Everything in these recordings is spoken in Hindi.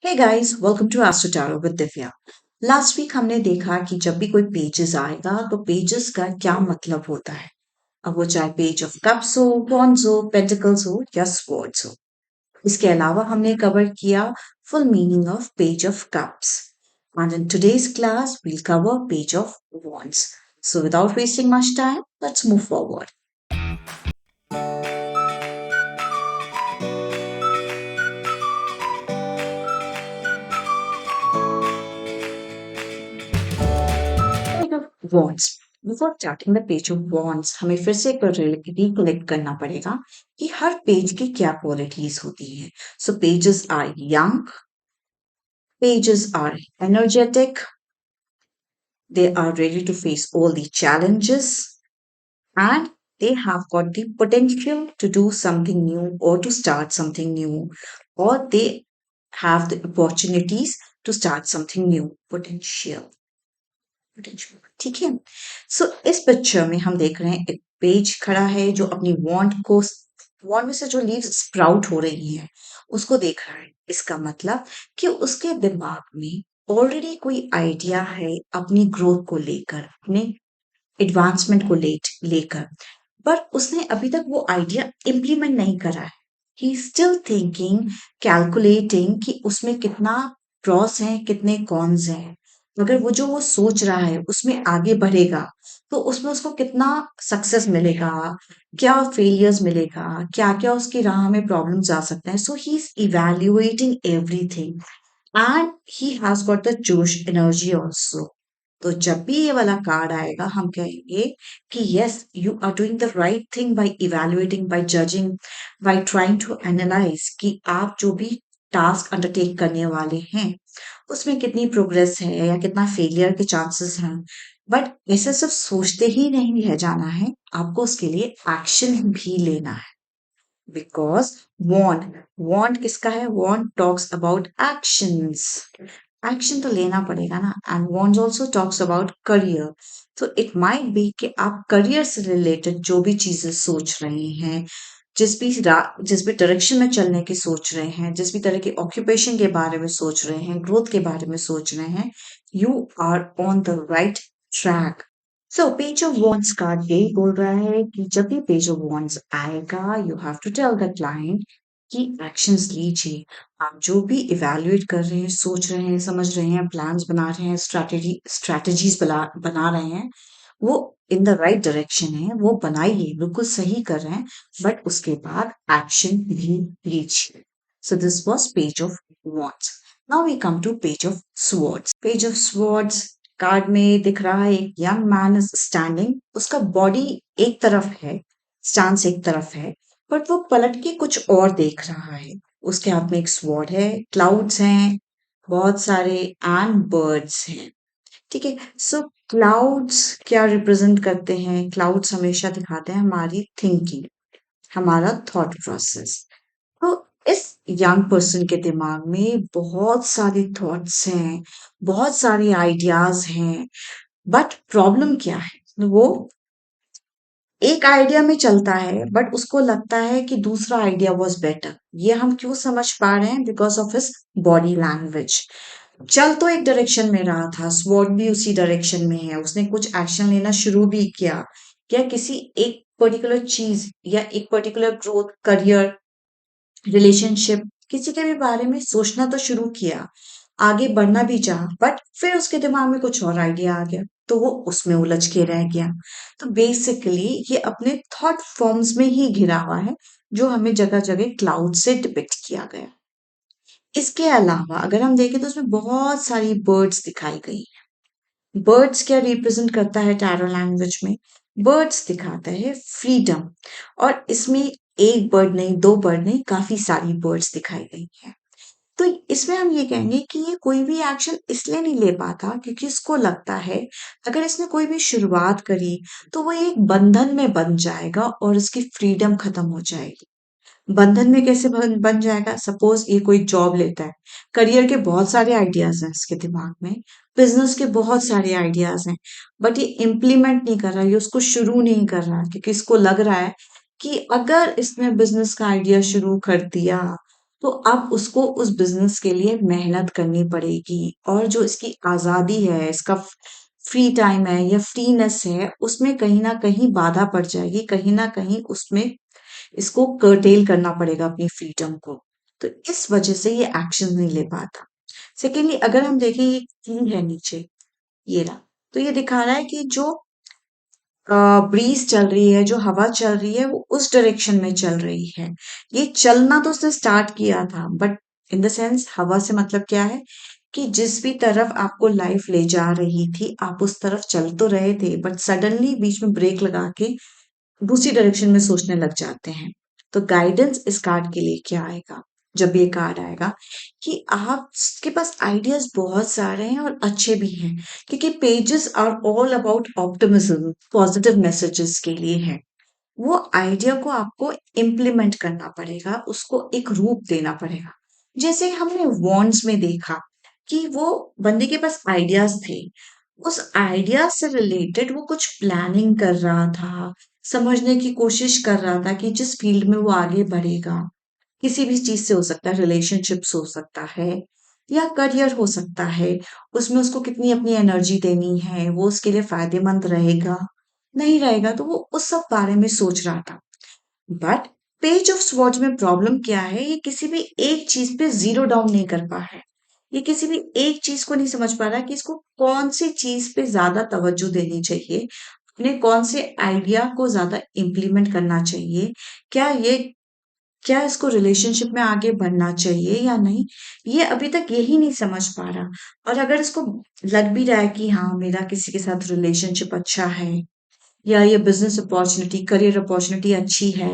Hey guys welcome to astro tarot with Divya. Last week हमने देखा कि जब भी कोई पेजेस आएगा तो पेजेस का क्या मतलब होता है। अब वो चाहे पेज ऑफ कप्स हो, wands हो, पेंटिकल्स हो या स्वॉर्ड्स हो। इसके अलावा हमने कवर किया full meaning of page of cups and in today's class we'll cover page of wands. So without wasting much time, let's move forward. Page of wands. Before starting the page of wands हमें फिर से एक बार रिकलेक्ट करना पड़ेगा कि हर पेज की क्या क्वालिटीज होती हैं. So pages are young, pages are energetic, they are ready to face all the challenges, and they have got the potential to do something new or to start something new, or they have the opportunities to start something new. Potential, ठीक है. सो इस पिक्चर में हम देख रहे हैं एक पेज खड़ा है जो अपनी वॉन्ड में से जो लीव्स स्प्राउट हो रही हैं उसको देख रहा है. इसका मतलब कि उसके दिमाग में ऑलरेडी कोई आइडिया है अपनी ग्रोथ को लेकर, अपने एडवांसमेंट को लेकर, पर उसने अभी तक वो आइडिया इम्प्लीमेंट नहीं करा है. ही स्टिल थिंकिंग, कैलकुलेटिंग कि उसमें कितना प्रॉस है, कितने कॉन्स हैं. अगर वो सोच रहा है उसमें आगे बढ़ेगा तो उसमें उसको कितना सक्सेस मिलेगा, क्या फेलियर्स मिलेगा, क्या क्या उसकी राह में प्रॉब्लम्स आ सकते हैं. So he is evaluating everything and he has got the जोश एनर्जी ऑल्सो. तो जब भी ये वाला कार्ड आएगा हम कहेंगे कि yes you are doing the right thing by evaluating, by judging, by trying to analyse कि आप जो भी टास्क अंडरटेक करने वाले हैं उसमें कितनी प्रोग्रेस है या कितना फेलियर के चांसेस हैं. बट ऐसे सिर्फ सोचते ही नहीं रह जाना है, आपको उसके लिए एक्शन भी लेना है. बिकॉज वॉन्ट किसका है? Want talks about actions. Action तो लेना पड़ेगा ना. And want also talks about career. तो इट माइट बी कि आप करियर से रिलेटेड जो भी चीजें सोच रहे हैं, जिस भी डायरेक्शन में चलने की सोच रहे हैं, जिस भी तरह के ऑक्यूपेशन के बारे में सोच रहे हैं, ग्रोथ के बारे में सोच रहे हैं, you are on the right track. So page of wands card यही बोल रहा है कि जब भी पेज ऑफ वॉन्ड्स आएगा you have to tell the client कि एक्शंस लीजिए. आप जो भी इवैल्यूएट कर रहे हैं, सोच रहे हैं, समझ रहे हैं, प्लान्स बना रहे हैं, स्ट्रैटेजीज बना रहे हैं, वो इन द राइट डायरेक्शन है, वो बनाइए, बिल्कुल सही कर रहे हैं. बट उसके बाद एक्शन भी लीजिए. So this was page of wands. Now we come to page of swords. Page of swords card में दिख रहा है एक यंग मैन इज स्टैंडिंग. उसका बॉडी एक तरफ है, स्टांस एक तरफ है, बट वो पलट के कुछ और देख रहा है. उसके हाथ में एक स्वॉर्ड है, क्लाउड्स हैं बहुत सारे, एंड बर्ड्स हैं. ठीक है. सो क्लाउड्स क्या रिप्रेजेंट करते हैं? क्लाउड्स हमेशा दिखाते हैं हमारी थिंकिंग, हमारा थॉट प्रोसेस. तो इस यंग पर्सन के दिमाग में बहुत सारी थॉट्स हैं, बहुत सारे आइडियाज हैं. बट प्रॉब्लम क्या है? वो एक आइडिया में चलता है बट उसको लगता है कि दूसरा आइडिया वाज बेटर. ये हम क्यों समझ पा रहे हैं? Because of his body language. चल तो एक डायरेक्शन में रहा था, स्वॉर्ड भी उसी डायरेक्शन में है, उसने कुछ एक्शन लेना शुरू भी किया, या किसी एक पर्टिकुलर चीज या एक पर्टिकुलर ग्रोथ, करियर, रिलेशनशिप, किसी के भी बारे में सोचना तो शुरू किया, आगे बढ़ना भी चाहा, बट फिर उसके दिमाग में कुछ और आइडिया आ गया तो वो उसमें उलझ के रह गया. तो बेसिकली ये अपने थॉट फॉर्म्स में ही घिरा हुआ है जो हमें जगह जगह क्लाउड से डिपिक्ट किया गया. इसके अलावा अगर हम देखें तो उसमें बहुत सारी बर्ड्स दिखाई गई. बर्ड्स क्या रिप्रेजेंट करता है टैरो लैंग्वेज में? बर्ड्स दिखाता है फ्रीडम. और इसमें एक बर्ड नहीं, दो बर्ड नहीं, काफी सारी बर्ड्स दिखाई गई हैं. तो इसमें हम ये कहेंगे कि ये कोई भी एक्शन इसलिए नहीं ले पाता क्योंकि इसको लगता है अगर इसने कोई भी शुरुआत करी तो वो एक बंधन में बन जाएगा और इसकी फ्रीडम खत्म हो जाएगी. बंधन में कैसे बन जाएगा? सपोज ये कोई जॉब लेता है, करियर के बहुत सारे आइडियाज हैं इसके दिमाग में, बिजनेस के बहुत सारे आइडियाज हैं, बट ये इम्प्लीमेंट नहीं कर रहा, ये उसको शुरू नहीं कर रहा क्योंकि इसको लग रहा है कि अगर इसने बिजनेस का आइडिया शुरू कर दिया तो अब उसको उस बिज़नेस के लिए मेहनत करनी पड़ेगी और जो इसकी आज़ादी है, इसका फ्री टाइम है या फ्रीनेस है, उसमें कहीं न कहीं बाधा पड़ जाएगी, कहीं न कहीं उसमें इसको कर्टेल करना पड़ेगा अपनी फ्रीडम को। तो इस वजह से ये एक्शन नहीं ले पाता। सेकेंडली अगर हम देखें ये की है नीचे, ये रहा। तो ये दिखा रहा है कि जो ब्रीज़ चल रही है, जो हवा चल रही है, वो उस डायरेक्शन में चल रही है। ये चलना तो उसने स्टार्ट किया था, बट इन द सेंस हवा से मतलब क्या है कि जिस भी तरफ आपको लाइफ ले जा रही थी, आप उस तरफ चल तो रहे थे, बट सडनली बीच में ब्रेक लगा के दूसरी डायरेक्शन में सोचने लग जाते हैं। तो गाइडेंस इस कार्ड के लिए क्या आएगा? जब ये कार्ड आएगा कि आपके पास आइडियाज़ बहुत सारे हैं और अच्छे भी हैं, क्योंकि pages are all about optimism, positive messages के लिए है। वो आइडिया को आपको इम्प्लीमेंट करना पड़ेगा, उसको एक रूप देना पड़ेगा। जैसे हमने वॉन्ड्स में देखा कि वो बंदे के पास आइडियाज़ थे। उस आइडिया से रिलेटेड वो कुछ प्लानिंग कर रहा था, समझने की कोशिश कर रहा था कि जिस फील्ड में वो आगे बढ़ेगा। किसी भी चीज़ से हो सकता है, रिलेशनशिप्स हो सकता है या करियर हो सकता है। उसमें उसको कितनी अपनी एनर्जी देनी है, वो उसके लिए फ़ायदेमंद रहेगा, नहीं रहेगा, तो वो उस सब बारे में सोच रहा था। बट पेज ऑफ स्वॉर्ड्स में प्रॉब्लम क्या है, ये किसी भी एक चीज़ पे ज़ीरो डाउन नहीं कर पा है। ये किसी भी एक चीज़ को नहीं समझ पा रहा कि इसको कौन-सी चीज़ पे ज़्यादा तवज्जो देनी चाहिए, अपने कौन से आइडिया को ज़्यादा इम्प्लीमेंट करना चाहिए। क्या इसको रिलेशनशिप में आगे बढ़ना चाहिए या नहीं, ये अभी तक यही नहीं समझ पा रहा। और अगर इसको लग भी रहा है कि हाँ, मेरा किसी के साथ रिलेशनशिप अच्छा है या ये बिज़नेस अपॉर्च्युनिटी, करियर अपॉर्च्युनिटी अच्छी है,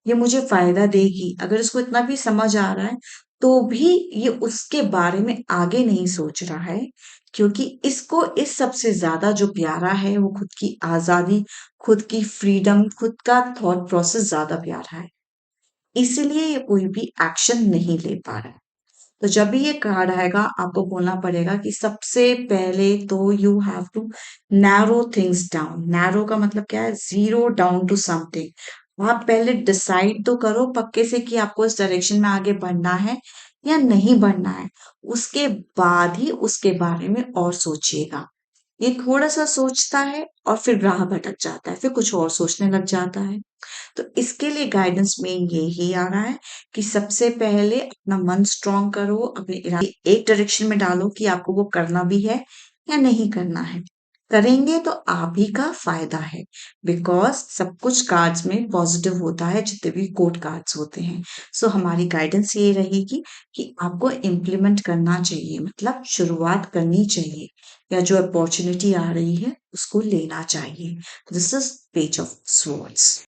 ये मुझे फ़ायदा देगी, अगर इसको इतना भी समझ आ रहा है, तो भी ये उसके बारे में आगे नहीं सोच रहा है, क्योंकि इसको इस सबसे ज़्यादा जो प्यारा है, वो खुद की आज़ादी, खुद की फ्रीडम, खुद का थॉट प्रोसेस ज़्यादा प्यारा है। इसीलिए ये कोई भी एक्शन नहीं ले पा रहा है। तो जब भी ये कार्ड आएगा आपको बोलना पड़ेगा कि सबसे पहले तो you have to narrow things down. Narrow का मतलब क्या है? Zero down to something. आप पहले डिसाइड तो करो पक्के से कि आपको इस डायरेक्शन में आगे बढ़ना है या नहीं बढ़ना है। उसके बाद ही उसके बारे में और सोचिएगा। ये थोड़ा-सा सोचता है और फिर राह भटक जाता है, फिर कुछ और सोचने लग जाता है। तो इसके लिए गाइडेंस में यही आ रहा है कि सबसे पहले अपना मन स्ट्रॉन्ग करो, अपने इरादे एक डायरेक्शन में डालो कि आपको वो करना भी है या नहीं करना है। करेंगे तो आप ही का फ़ायदा है, बिकॉज़ सब कुछ कार्ड्स में पॉज़िटिव होता है, जितने भी कोर्ट कार्ड्स होते हैं। सो हमारी गाइडेंस ये रहेगी कि आपको इम्प्लीमेंट करना चाहिए, मतलब शुरुआत करनी चाहिए या जो अपॉर्च्युनिटी आ रही है, उसको लेना चाहिए। This is page of swords.